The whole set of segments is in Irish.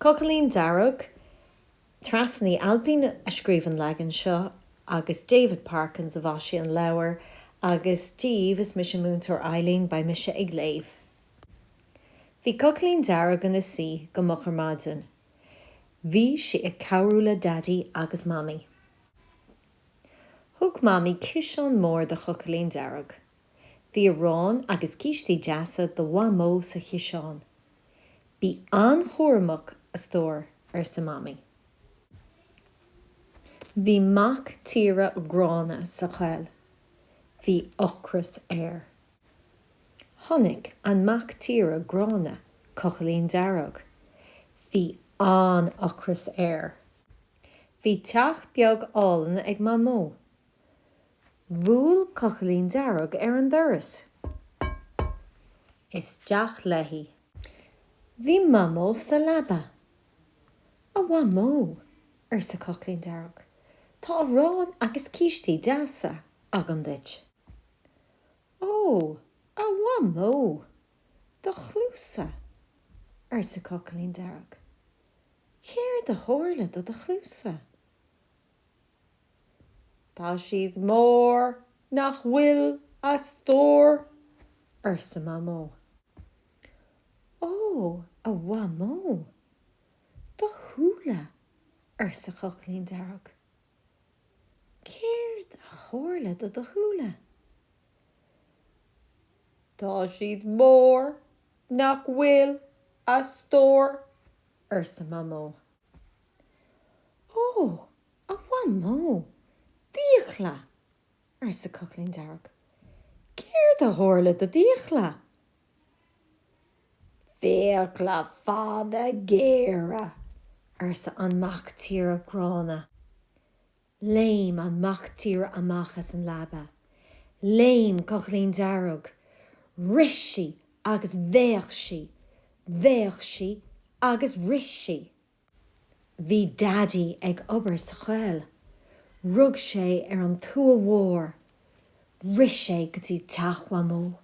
Cochaillín Dearg, Treasa ní Alpín a scríban legan seo, agus David Parkins a bhaisi an leabhar, agus Steve is mis Múinteoir Eileen by mis ag léamh. Bhí Cochaillín Dearg in the sea go mochar maidin. Bhí si ag cabhrú le daddy agus mami. Thug mami ciseán mór de Cochaillín Dearg. Bhí arán agus cístí deasa do bhamó sa chiseán. Bhí an-chóramach a stór sa mami. Bhí mac tíre grána sa chail. Bhí ochras air. Honnig an mac tíre grána Cochaillín Dearg. Bhí an ochras air. Bhí teach beag álan ag mamó. Bhúil Cochaillín Dearg an doras. Is deach leihí. Bhí mamó sa labba. A bhamó sa Cochaillín Dearg. Tá arán agus cístí deasa agam dit. Ó, a bhamó do chlúsa sa Cochaillín Dearg. Céir de chóirle do chlúsa. Tá siad mór nach bhfuil a stór sa mamó. Ó, a bhamó do chúla sa Cochaillín Dearg. Céir de chóirle do chúla. Tá siad mór nach bhfuil a stór sa mamó. Ó, a bhamó díochla sa Cochaillín Dearg. Céir de chóirle do díochla. Féachla fada géire sa an mac tíre grána. Léim an mac tíre amachas an labba. Léim Cochaillín Dearg. Rishi agus bhéach si agus rishi. Bhí daddy ag obair sa chail. Rug sé an tua mhór. Ris sé gotí teach bhamó.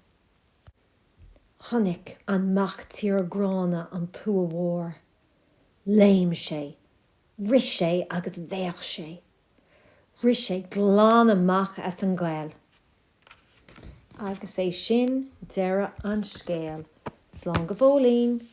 Honnig an mac tíre grána an tua mhór. Léim sé. Ris sé agus bhéach sé. Ris sé glán amach as an ghail. Agus é sin deire an scéal. Slán go bhfuilín.